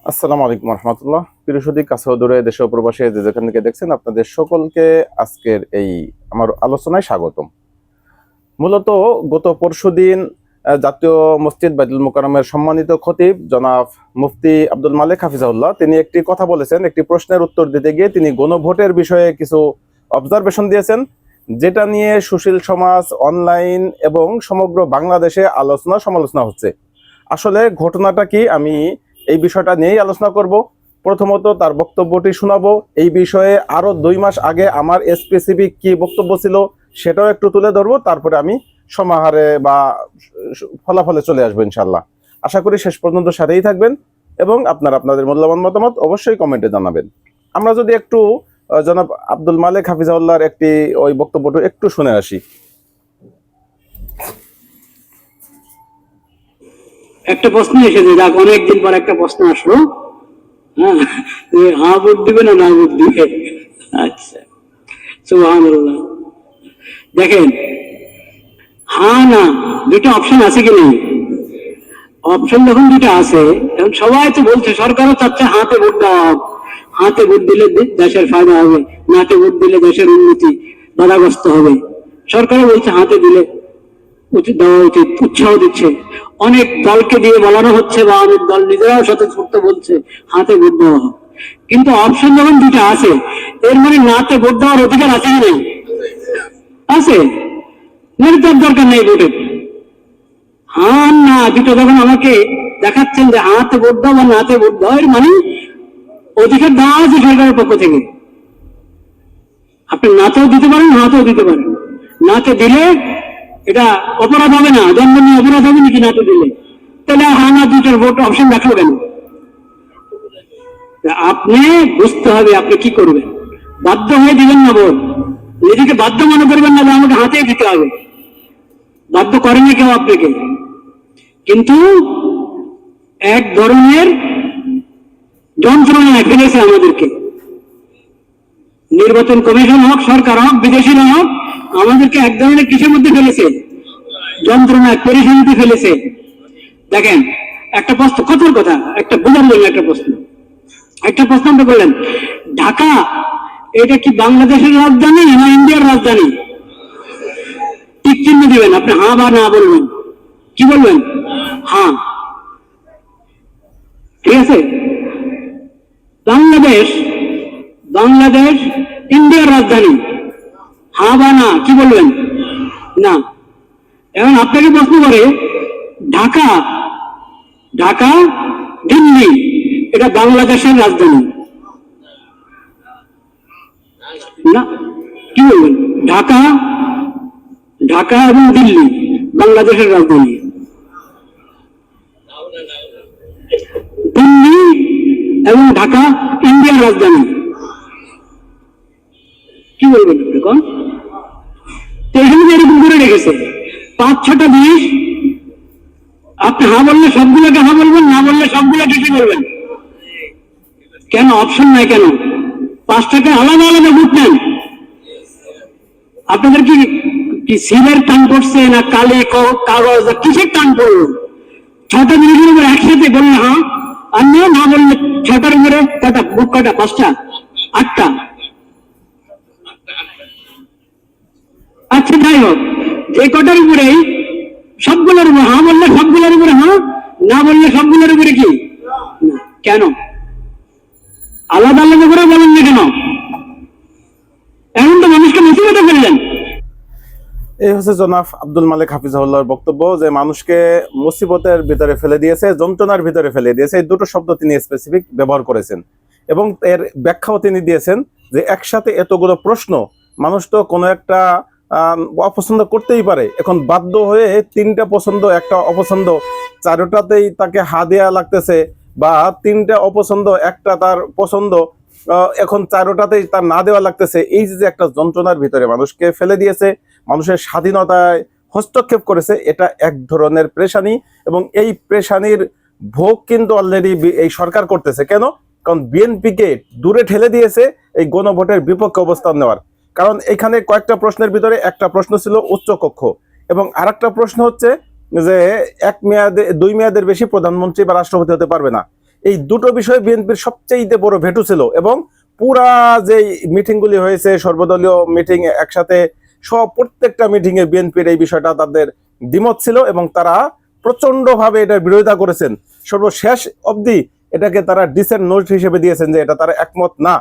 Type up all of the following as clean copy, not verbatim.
আসসালামু আলাইকুম রহমতুল্লাহ। প্রিয় সুধী, কাছে ও দূরে, দেশে ও প্রবাসে যে যেখান থেকে দেখছেন, আপনাদের সকলকে আজকের এই আমার আলোচনায় স্বাগতম। মূলত গত পরশুদিন জাতীয় মসজিদ বাইতুল মোকাররমের সম্মানিত খতিব জনাব মুফতি আব্দুল মালেক হাফিজাউল্লাহ তিনি একটি কথা বলেছেন। একটি প্রশ্নের উত্তর দিতে গিয়ে তিনি গণভোটের বিষয়ে কিছু অবজারভেশন দিয়েছেন, যেটা নিয়ে সুশীল সমাজ, অনলাইন এবং সমগ্র বাংলাদেশে আলোচনা সমালোচনা হচ্ছে। আসলে ঘটনাটা কি, আমি এই বিষয়টা নিয়েই আলোচনা করব। প্রথমত তার বক্তব্যটি শোনাবো। এই বিষয়ে আরো 2 মাস আগে আমার স্পেসিফিক কি বক্তব্য ছিল সেটাও একটু তুলে ধরবো। তারপরে আমি সমাহারে বা ফলাফলে চলে আসবো ইনশাল্লাহ। আশা করি শেষ পর্যন্ত সাথেই থাকবেন এবং আপনাদের মূল্যবান মতামত অবশ্যই কমেন্টে জানাবেন। আমরা যদি একটু জনাব আব্দুল মালেক হাফিজাউল্লাহর একটি ওই বক্তব্যটা একটু শুনে আসি। একটা প্রশ্ন এসেছে, যাক অনেকদিন পর একটা প্রশ্ন আসলো। হ্যাঁ, হা ভোট দিবে না ভোট দিবে? আচ্ছা, সুবহানাল্লাহ। দেখেন, হা না দুটো অপশন আছে কি নেই? অপশন যখন দুটো আছে, তখন সবাই তো বলছে, সরকারও চাচ্ছে হাতে ভোট দেওয়া হোক। হাতে ভোট দিলে দেশের ফায়দা হবে, নাতে ভোট দিলে দেশের উন্নতি বাধাগ্রস্ত হবে। সরকারও বলছে হাতে দিলে উচিত দেওয়া উচিত, উৎসাহ দিচ্ছে। অনেক দলকে দিয়ে বলানো হচ্ছে বা অনেক দল নিজেরাও স্বতঃস্ফূর্ত বলছে হাতে ভোট দেওয়া হোক। কিন্তু অপশন যখন দুটা আছে, এর মানে নাতে ভোট দেওয়ার অধিকার আছে কি নেই? আছে। মানে তার দরকার নেই ভোটের। হ্যাঁ না দুটো যখন আমাকে দেখাচ্ছেন যে হাতে ভোট দাও বা নাতে ভোট দাও, এর মানে অধিকার দেওয়া আছে সরকারের পক্ষ থেকে। আপনি নাতেও দিতে পারেন, হাতেও দিতে পারেন। নাতে দিলে এটা অপরাধ হবে না, জন্ম নিয়ে অপরাধ হবে নাকি নাতে দিলে? তাহলে হ্যাঁ না দুটোর ভোট অপশন রাখলো কেন? আপনি বুঝতে হবে আপনি কি করবেন। বাধ্য হয়ে দিবেন না ভোট, নিজেকে বাধ্য মনে করবেন না যে আমাকে হাতেই দিতে হবে। বাধ্য করেনি কেউ আপনাকে, কিন্তু এক ধরনের যন্ত্রণায় ফেলেছে আমাদেরকে। নির্বাচন কমিশন হোক, সরকার হোক, বিদেশিরা হোক, আমাদেরকে এক ধরনের কিসের মধ্যে ফেলেছে? যন্ত্রণা, পরিশানিতে ফেলেছে। দেখেন, একটা প্রশ্ন, কথার কথা একটা বোঝার জন্য একটা প্রশ্ন আপনি বললেন, ঢাকা এটা কি বাংলাদেশের রাজধানী না ইন্ডিয়ার রাজধানী? টিক চিহ্ন দিবেন, আপনি হ্যাঁ বা না বলবেন। কি বলবেন? হ্যাঁ। ঠিক আছে, বাংলাদেশ বাংলাদেশ ইন্ডিয়ার রাজধানী। হ্যাঁ বা না, কি বলবেন? না। এখন আপনাকে প্রশ্ন করে, ঢাকা ঢাকা দিল্লি এটা বাংলাদেশের রাজধানী না? কি বলবেন? ঢাকা ঢাকা এবং দিল্লি বাংলাদেশের রাজধানী। দিল্লি এবং ঢাকা ইন্ডিয়ার রাজধানী। কি বলবেন আপনি কোন? তো এখানে এরকম করে রেখেছে 5-6টা জিনিস। আপনি হ্যাঁ বললে সবগুলোকে হ্যাঁ বলবেন, না বললে সবগুলোকে কি বলবেন? কেন অপশন নাই কেন? 5টাকে আলাদা আলাদা ভোট নেন। আপনাদের কি সিলের টান পড়ছে না কালি কাগজ কিসের টান পড়লো? 6টা জিনিসের উপর একসাথে বললে হ্যাঁ, আর না বললে 6টার উপরে কটা ভোট? কটা? 5টা? 8টা? আচ্ছা, যাই হোক, যে কটার উপরেই সবগুলোর উপর হ্যাঁ বললে সবগুলোর উপরে হ্যাঁ, না বললে সবগুলোর উপরে কি না? কেন আলাদা আলাদা করে বলেন না কেন? এখন তো মানুষকে মুসিবতে ফেললেন। এই হচ্ছে জনাব আব্দুল মালেক হাফিজাউল্লাহর বক্তব্য, যে মানুষকে মুসিবতের ভিতরে ফেলে দিয়েছে, যন্ত্রণার ভিতরে ফেলে দিয়েছে। এই দুটো শব্দ তিনি স্পেসিফিক ব্যবহার করেছেন এবং এর ব্যাখ্যাও তিনি দিয়েছেন যে একসাথে এতগুলো প্রশ্ন, মানুষ তো কোনো একটা অপছন্দ করতেই পারে। এখন বাধ্য হয়ে 3টা পছন্দ, একটা অপছন্দ, 4টাতেই তাকে হা দেয়া লাগতেছে, বা 3টা অপছন্দ, একটা তার পছন্দ, এখন 4টাতেই তার না দেওয়া লাগতেছে। এই যে একটা যন্ত্রণার ভিতরে মানুষকে ফেলে দিয়েছে, মানুষের স্বাধীনতায় হস্তক্ষেপ করেছে, এটা এক ধরনের পেরেশানি। এবং এই পেরেশানির ভোগ কিন্তু অলরেডি এই সরকার করতেছে। কেন? কারণ বিএনপিকে দূরে ঠেলে দিয়েছে এই গণভোটের বিপক্ষে অবস্থান নেওয়ার। কারণ এখানে কয়েকটা প্রশ্নের ভিতরে একটা প্রশ্ন ছিল উচ্চকক্ষ, এবং আরেকটা প্রশ্ন হচ্ছে যে 1 মেয়াদে 2 মেয়াদের বেশি প্রধানমন্ত্রী বা রাষ্ট্রপতি হতে পারবে না। এই দুটো বিষয় বিএনপির সবচেয়ে বড় ভেটু ছিল। এবং পুরা যে মিটিংগুলি হয়েছে, সর্বদলীয় মিটিং একসাথে, প্রত্যেকটা মিটিং এ বিএনপির এই বিষয়টা তাদের দ্বিমত ছিল এবং তারা প্রচন্ড ভাবে এটার বিরোধিতা করেছেন। সর্বশেষ অবধি এটাকে তারা ডিসেন্ট নোট হিসেবে দিয়েছেন যে এটা তারা একমত না।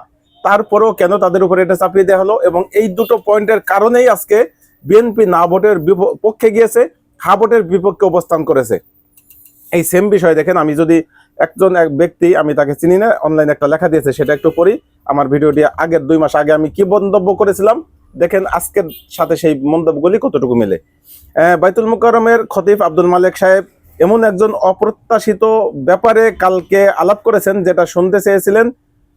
তারপরেও কেন তাদের উপরে এটা চাপিয়ে দেওয়া হলো? এবং এই দুটো পয়েন্টের কারণেই আজকে বিএনপি না ভোটের পক্ষে গিয়েছে, হা ভোটের বিপক্ষে অবস্থান করেছে। এই সেম বিষয় দেখেন, আমি যদি এক ব্যক্তি, আমি তাকে চিনি না, অনলাইনে একটা লেখা দিয়েছে, সেটা একটু পড়ি। আমার ভিডিওটি আগের 2 মাস আগে আমি কি মন্তব্য করেছিলাম, দেখেন আজকের সাথে সেই মন্তব্যগুলি কতটুকু মেলে। বাইতুল মুকাররমের খতিব আব্দুল মালেক সাহেব এমন একজন অপ্রত্যাশিত ব্যাপারে কালকে আলাপ করেছেন যেটা শুনতে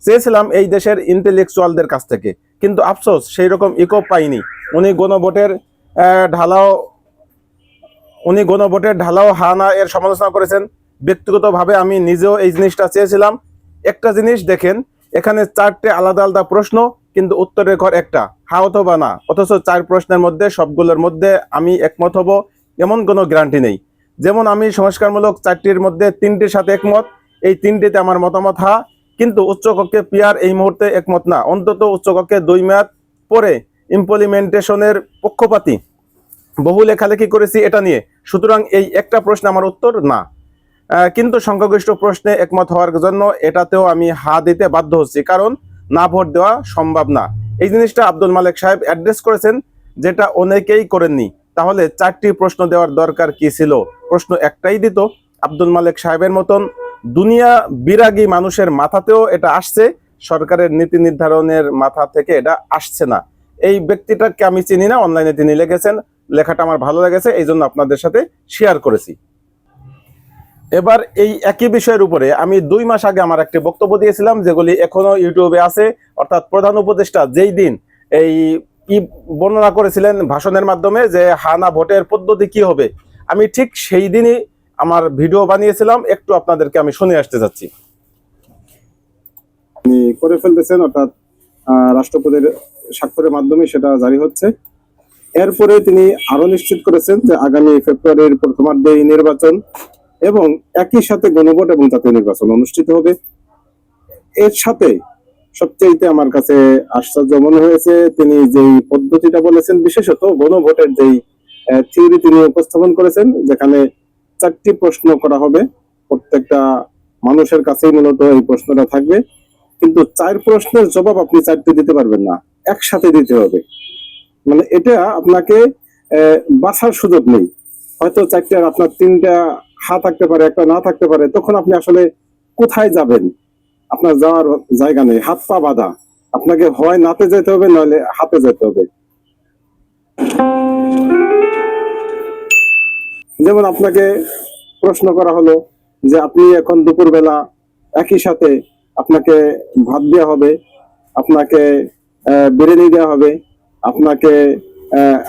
চেয়েছিলাম এই দেশের ইন্টেলেকচুয়ালদের কাছ থেকে, কিন্তু আফসোস সেই রকম ইকো পাইনি। উনি গণভোটের ঢালাও হানা এর সমালোচনা করেছেন। ব্যক্তিগতভাবে আমি নিজেও এই জিনিসটা চেয়েছিলাম। একটা জিনিস দেখেন, এখানে 4টে আলাদা আলাদা প্রশ্ন, কিন্তু উত্তরের ঘর একটা, হা অথবা না, অথচ 4 প্রশ্নের মধ্যে সবগুলোর মধ্যে আমি একমত হব এমন কোনো গ্যারান্টি নেই। যেমন আমি সংস্কারমূলক 4টির মধ্যে 3টির সাথে একমত, এই 3টিতে আমার মতামত হা, কিন্তু উচ্চকক্ষে পিয়ার এই মুহূর্তে একমত না, অন্তত উচ্চকক্ষে 2 মেয়াদ পরে ইমপ্লিমেন্টেশনের পক্ষপাতী বহু লেখালেখি করেছি এটা নিয়ে। সুতরাং এই একটা প্রশ্ন আমার উত্তর না। কিন্তু সংখ্যাগরিষ্ঠ প্রশ্নে একমত হওয়ার জন্য এটাতেও আমি হা দিতে বাধ্য হচ্ছি, কারণ না ভোট দেওয়া সম্ভব না। এই জিনিসটা আব্দুল মালেক সাহেব অ্যাড্রেস করেছেন, যেটা অনেকেই করেননি। তাহলে 4টি প্রশ্ন দেওয়ার দরকার কি ছিল? প্রশ্ন একটাই দিত। আব্দুল মালেক সাহেবের মতন দুনিয়া বিরাগী মানুষের মাথাতেও এটা আসছে, সরকারের নীতি নির্ধারণের মাথা থেকে এটা আসছে না। এই ব্যক্তিটাকে আমি চিনি না, অনলাইনে তিনি লিখেছেন, লেখাটা আমার ভালো লেগেছে, এই জন্য আপনাদের সাথে শেয়ার করেছি। এবার এই একই বিষয়ের উপরে আমি 2 মাস আগে আমার একটি বক্তব্য দিয়েছিলাম, যেগুলি এখনো ইউটিউবে আছে। অর্থাৎ প্রধান উপদেষ্টা যেই দিন এই বর্ণনা করেছিলেন ভাষণের মাধ্যমে যে হানা ভোটের পদ্ধতি কি হবে, আমি ঠিক সেই দিনই আমার ভিডিও বানিয়েছিলাম, একটু আপনাদেরকে আমি শুনে আসতে যাচ্ছি। করে ফেলতেছেন, অর্থাৎ রাষ্ট্রপতির স্বাক্ষরের মাধ্যমে সেটা জারি হচ্ছে। এরপরে তিনি আরো নিশ্চিত করেছেন যে আগামী ফেব্রুয়ারির প্রথমার্ধে এই নির্বাচন এবং একই সাথে গণভোট এবং জাতীয় নির্বাচন অনুষ্ঠিত হবে। এর সাথে সবচেয়ে আমার কাছে আশ্চর্য মনে হয়েছে তিনি যেই পদ্ধতিটা বলেছেন, বিশেষত গণভোটের যেই থিওরি তিনি উপস্থাপন করেছেন, যেখানে 4টি প্রশ্ন করা হবে, প্রত্যেকটা মানুষের কাছেই মূলত এই প্রশ্নটা থাকবে, কিন্তু 4 প্রশ্নের জবাব আপনি 4টি দিতে পারবেন না, একসাথে দিতে হবে। মানে এটা আপনাকে বাছার সুযোগ নেই। হয়তো 4টার আপনার 3টা হা থাকতে পারে, একটা না থাকতে পারে, তখন আপনি আসলে কোথায় যাবেন? আপনার যাওয়ার জায়গা নেই, হাত পা বাঁধা। আপনাকে হয় নাতে যেতে হবে, নইলে হাতে যেতে হবে। যেমন আপনাকে প্রশ্ন করা হলো যে আপনি এখন দুপুরবেলা একই সাথে আপনাকে ভাত দেওয়া হবে, আপনাকে বিরিয়ানি দেওয়া হবে, আপনাকে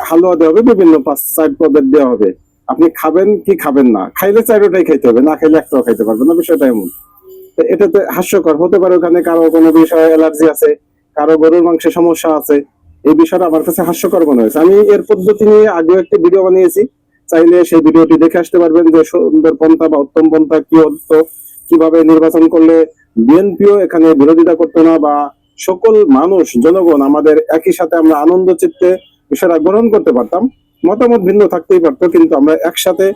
হালুয়া দেওয়া হবে, বিভিন্ন 5-4 পদের দেওয়া হবে। আপনি খাবেন কি খাবেন না? খাইলে 4টাই খাইতে হবে, না খাইলে একটাও খাইতে পারবেন না। বিষয়টা এমন। এটাতে হাস্যকর হতে পারে, ওখানে কারো কোনো বিষয়ে অ্যালার্জি আছে, কারো গরুর মাংসের সমস্যা আছে, এই বিষয়টা আমার কাছে হাস্যকর মনে হয়েছে। আমি এর পদ্ধতি নিয়ে আগেও একটি ভিডিও বানিয়েছি, চাইলে সেই ভিডিওটি দেখে আসতে পারবেন যে সুন্দর পন্থা বা উত্তম পন্থা কি হতো, কিভাবে নির্বাচন করলে বিএনপিও এখানে বিরোধিতা করতো না, বা সকল মানুষ জনগণ আমাদের একই সাথে আমরা আনন্দ চিত্তে বিষয়টা গ্রহণ করতে পারতাম। মতামত ভিন্ন থাকতেই পারতো, কিন্তু আমরা একসাথে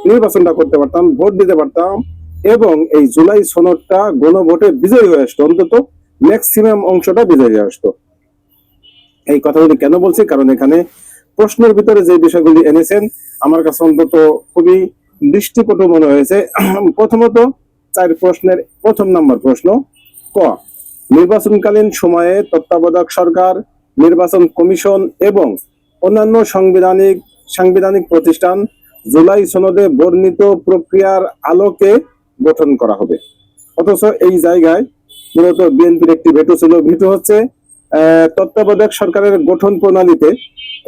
নির্বাচনটা করতে পারতাম, ভোট দিতে পারতাম, এবং এই জুলাই সনদটা গণভোটে বিজয়ী হয়ে আসতো, অন্তত ম্যাক্সিমাম অংশটা বিজয়ী হয়ে আসতো। এই কথাগুলি কেন বলছি? কারণ এখানে প্রশ্নের ভিতরে যে বিষয়গুলি এনেছেন আমার কাছে অন্তত খুবই দৃষ্টিকটু মনে হয়েছে। প্রথমত 4 প্রশ্নের 1 নম্বর প্রশ্ন, ক, নির্বাচনকালীন সময়ে তত্ত্বাবধায়ক সরকার, নির্বাচন কমিশন এবং অন্যান্য সাংবিধানিক প্রতিষ্ঠান জুলাই সনদে বর্ণিত প্রক্রিয়ার আলোকে গঠন করা হবে। অথচ এই জায়গায় মূলত বিএনপির একটি ভেটো হচ্ছে তত্ত্বাবধায়ক সরকারের গঠন প্রণালীতে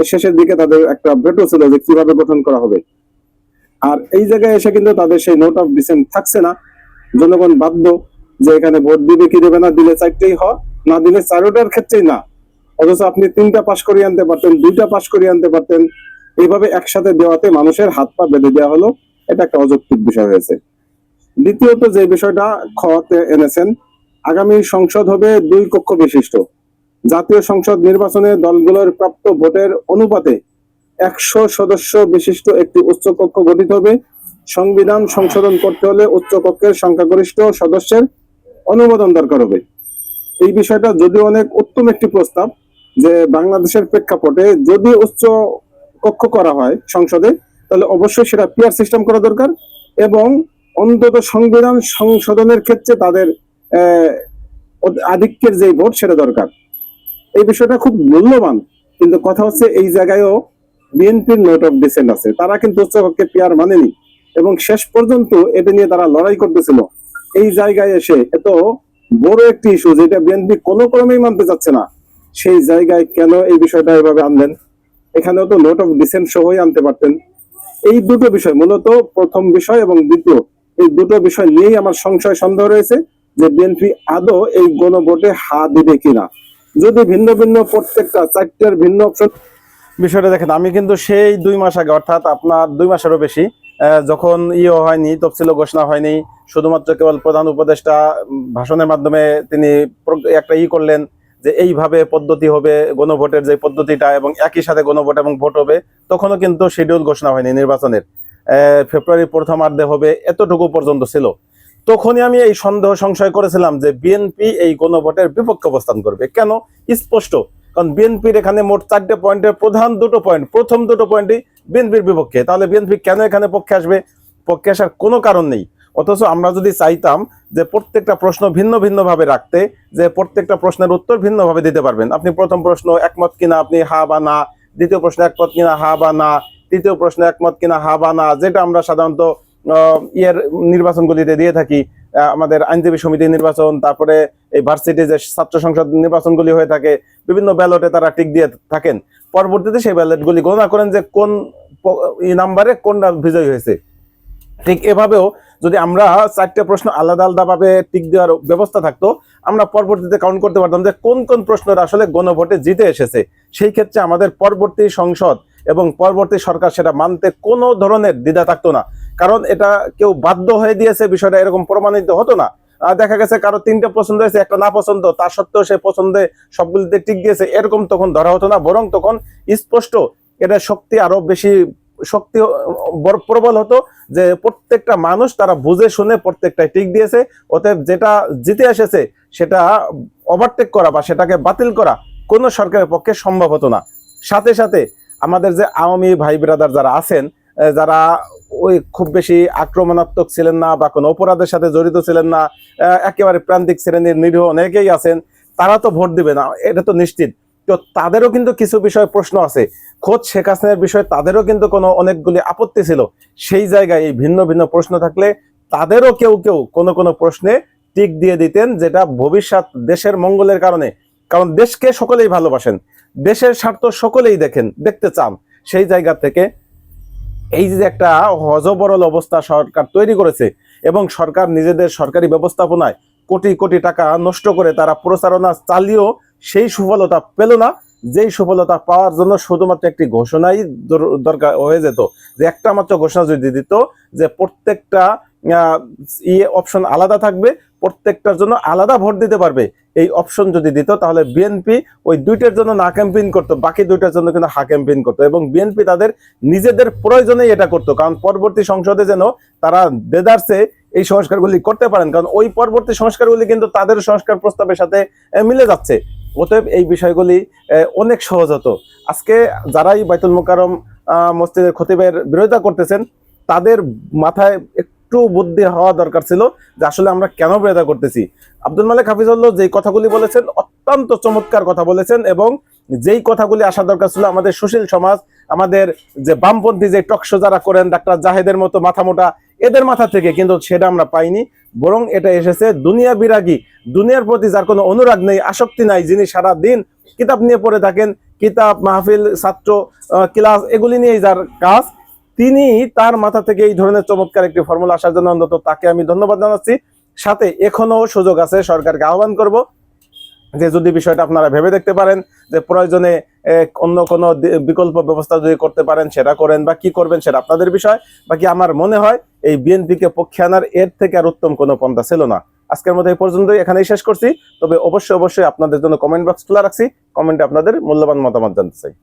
শেষের দিকে তাদের একটা ভেটো ছিল যে কিভাবে গঠন করা হবে। আর এই জায়গায় এসে কিন্তু তাদের সেই নোট অফ ডিসেন্ট থাকছে না। জনগণ বাধ্য যে এখানে ভোট দিবে কি দেবে না, দিলে 4টেই হয়, না দিলে 4টার ক্ষেত্রেই না। অথচ আপনি 3টা পাশ করিয়ে আনতে পারতেন, 2টা পাশ করিয়ে আনতে পারতেন। এইভাবে একসাথে দেওয়াতে মানুষের হাত পা বেঁধে দেওয়া হলো, এটা একটা অযৌক্তিক বিষয় হয়েছে। দ্বিতীয়ত যে বিষয়টা খতে এনেছেন, আগামী সংসদ হবে 2 কক্ষ বিশিষ্ট। জাতীয় সংসদ নির্বাচনে দলগুলোর প্রাপ্ত ভোটের অনুপাতে 100 সদস্য বিশিষ্ট একটি উচ্চ কক্ষ গঠিত হবে। সংবিধান সংশোধন করতে হলে উচ্চ কক্ষের সংখ্যাগরিষ্ঠ সদস্যের অনুমোদন দরকার হবে। এই বিষয়টা যদিও অনেক উত্তম একটি প্রস্তাব, যে বাংলাদেশের প্রেক্ষাপটে যদি উচ্চ কক্ষ করা হয় সংসদে, তাহলে অবশ্যই সেটা পিয়ার সিস্টেম করা দরকার, এবং অন্তত সংবিধান সংশোধনের ক্ষেত্রে তাদের আহ, আধিক্যের যে ভোট সেটা দরকার। এই বিষয়টা খুব মূল্যবান, কিন্তু কথা হচ্ছে এই জায়গায়ও বিএনপির নোট অফ ডিসেন্ট আছে। তারা কিন্তু উচ্চকক্ষে পিয়ার মানেনি, এবং শেষ পর্যন্ত এটা নিয়ে তারা লড়াই করতেছিল। এই জায়গায় এসে এত বড় একটি ইস্যু যেটা বিএনপি কোনো ক্রমেই মানতে চাচ্ছে না, সেই জায়গায় কেন এই বিষয়টা এভাবে আনলেন? এখানেও তো নোট অফ ডিসেন্ট সহই আনতে পারতেন। এই দুটো বিষয়, মূলত প্রথম বিষয় এবং দ্বিতীয়, এই দুটো বিষয় নিয়েই আমার সংশয় সন্দেহ রয়েছে যে বিএনপি আদৌ এই গণভোটে হা দিবে কিনা। যদি ভিন্ন ভিন্ন প্রত্যেকটা 4টার ভিন্ন অপশন। বিষয়টা দেখেন, আমি কিন্তু সেই 2 মাস আগে, অর্থাৎ আপনার 2 মাসেরও বেশি, যখন হয়নি, তফসিল ঘোষণা হয়নি, শুধুমাত্র কেবল প্রধান উপদেষ্টা ভাষণের মাধ্যমে তিনি একটা করলেন যে এইভাবে পদ্ধতি হবে গণভোটের যে পদ্ধতিটা, এবং একই সাথে গণভোট এবং ভোট হবে, তখনও কিন্তু শিডিউল ঘোষণা হয়নি নির্বাচনের। ফেব্রুয়ারি প্রথমার্ধে হবে, এতটুকু পর্যন্ত ছিল। তখনই আমি এই সন্দেহ সংশয় করেছিলাম যে বিএনপি এই গণভোটের বিপক্ষে অবস্থান করবে। কেন? স্পষ্ট, কারণ বিএনপির এখানে মোট 4টে পয়েন্টের প্রধান 2টো পয়েন্ট, প্রথম 2টো পয়েন্টই বিএনপির বিপক্ষে। তাহলে বিএনপি কেন এখানে পক্ষে আসবে? পক্ষে আসার কোনো কারণ নেই। অথচ আমরা যদি চাইতাম যে প্রত্যেকটা প্রশ্ন ভিন্ন ভিন্ন ভাবে রাখতে, যে প্রত্যেকটা প্রশ্নের উত্তর ভিন্ন ভাবে দিতে পারবেন, আপনি প্রথম প্রশ্ন একমত কিনা আপনি হা বা না, দ্বিতীয় প্রশ্ন একমত কিনা হা বা না, তৃতীয় প্রশ্ন একমত কিনা হা বা না, যেটা আমরা সাধারণত নির্বাচনগুলিতে দিয়ে থাকি। আমাদের আইনজীবী সমিতি নির্বাচন, তারপরে এই ভার্সিটি যে ছাত্র সংসদ নির্বাচনগুলি হয়ে থাকে, বিভিন্ন ব্যালটে তারা টিক দিয়ে থাকেন। পরবর্তীতে সেই ব্যালটগুলি গণনা করেন যে কোন নাম্বারে কোনটা বিজয়ী হয়েছে। ঠিক এভাবেও যদি আমরা 4টে প্রশ্ন আলাদা আলাদা ভাবে টিক দেওয়ার ব্যবস্থা থাকতো, আমরা পরবর্তীতে কাউন্ট করতে পারতাম যে কোন কোন প্রশ্নটা আসলে গণভোটে জিতে এসেছে। সেই ক্ষেত্রে আমাদের পরবর্তী সংসদ এবং পরবর্তী সরকার সেটা মানতে কোনো ধরনের দ্বিধা থাকতো না, কারণ এটা কেউ বাধ্য হয়ে দিয়েছে, বিষয়টা এরকম প্রমাণিত হতো না। দেখা গেছে কারো 3টে পছন্দ হয়েছে, একটা না পছন্দ, তার সত্ত্বেও সে পছন্দে সবগুলিতে টিক দিয়েছে, এরকম তখন ধরা হতো না। বরং তখন স্পষ্ট এটা শক্তি আরো বেশি শক্তি প্রবল হতো, যে প্রত্যেকটা মানুষ তারা বুঝে শুনে প্রত্যেকটা টিক দিয়েছে। অতএব যেটা জিতে এসেছে সেটা ওভারটেক করা বা সেটাকে বাতিল করা কোনো সরকারের পক্ষে সম্ভব হতো না। সাথে সাথে আমাদের যে আওয়ামী ভাই ব্রাদার যারা আছেন, যারা ওই খুব বেশি আক্রমণাত্মক ছিলেন না বা কোনো অপরাধের সাথে জড়িত ছিলেন না, একেবারে প্রান্তিক শ্রেণীর নিরীহ অনেকেই আছেন, তারা তো ভোট দিবে না, এটা তো নিশ্চিত। তো তাদেরও কিন্তু কিছু বিষয়ে প্রশ্ন আছে। খোদ শেখ হাসিনার বিষয়ে তাদেরও কিন্তু কোনো অনেকগুলি আপত্তি ছিল। সেই জায়গায় এই ভিন্ন ভিন্ন প্রশ্ন থাকলে তাদেরও কেউ কেউ কোনো কোনো প্রশ্নে টিক দিয়ে দিতেন, যেটা ভবিষ্যৎ দেশের মঙ্গলের কারণে, কারণ দেশকে সকলেই ভালোবাসেন, দেশের স্বার্থ সকলেই দেখতে চান। সেই জায়গা থেকে এই যে একটা হযবরল অবস্থা সরকার তৈরি করেছে, এবং সরকার নিজেদের সরকারি ব্যবস্থাপনায় কোটি কোটি টাকা নষ্ট করে তারা প্রচারণা চালিয়েও সেই সফলতা পেল না, যেই সফলতা পাওয়ার জন্য শুধুমাত্র একটি ঘোষণাই দরকার হয়ে যেত। যে একটা মাত্র ঘোষণা যদি দিত যে প্রত্যেকটা অপশন আলাদা থাকবে, প্রত্যেকটার জন্য আলাদা ভোট দিতে পারবে, এই অপশন যদি দিত, তাহলে বিএনপি ওই 2টার জন্য না ক্যাম্পেইন করতো, বাকি 2টার জন্য কিন্তু হা ক্যাম্পেইন করতো। এবং বিএনপি তাদের নিজেদের প্রয়োজনেই এটা করতো, কারণ পরবর্তী সংসদে যেন তারা দেদারসে এই সংস্কারগুলি করতে পারেন, কারণ ওই পরবর্তী সংস্কারগুলি কিন্তু তাদের সংস্কার প্রস্তাবের সাথে মিলে যাচ্ছে। অতএব এই বিষয়গুলি অনেক সহজ হতো। আজকে যারাই বাইতুল মোকাররম মসজিদের খতিবের বিরোধিতা করতেছেন, তাদের মাথায় একটু বুদ্ধি হওয়া দরকার ছিল যে আসলে আমরা কেন বিরোধিতা করতেছি। আব্দুল মালেক হাফিজুল্লাহ যেই কথাগুলি বলেছেন অত্যন্ত চমৎকার কথা বলেছেন, এবং যেই কথাগুলি আসা দরকার ছিল আমাদের সুশীল সমাজ, আমাদের যে বামপন্থী যে টকশো যারা করেন, ডাক্তার জাহেদের মতো মাথা মোটা এদের মাথা থেকে, কিন্তু সেটা আমরা পাইনি। বরং এটা এসেছে দুনিয়া বিরাগী, দুনিয়ার প্রতি যার কোনো অনুরাগ নেই, আসক্তি নাই, যিনি সারা দিন কিতাব নিয়ে পড়ে থাকেন, কিতাব মাহফিল ছাত্র ক্লাস এগুলি নিয়েই যার কাজ, তিনি তার মাথা থেকে এই ধরনের চমৎকার একটি ফর্মুলা আসার জন্য অন্তত তাকে আমি ধন্যবাদ জানাচ্ছি। সাথে এখনো সুযোগ আছে, সরকারকে আহ্বান করব যে যদি বিষয়টা আপনারা ভেবে দেখতে পারেন যে প্রয়োজনে অন্য কোনো বিকল্প ব্যবস্থা যদি করতে পারেন সেটা করেন, বা কি করবেন সেটা আপনাদের বিষয়। বাকি আমার মনে হয় এই বিএনপিকে পক্ষে আনার এর থেকে আর উত্তম কোনো পন্থা ছিল না। আজকের মতো এই পর্যন্তই, এখানেই শেষ করছি। তবে অবশ্যই আপনাদের জন্য কমেন্ট বক্স খোলা রাখছি, কমেন্টে আপনাদের মূল্যবান মতামত জানতে চাই।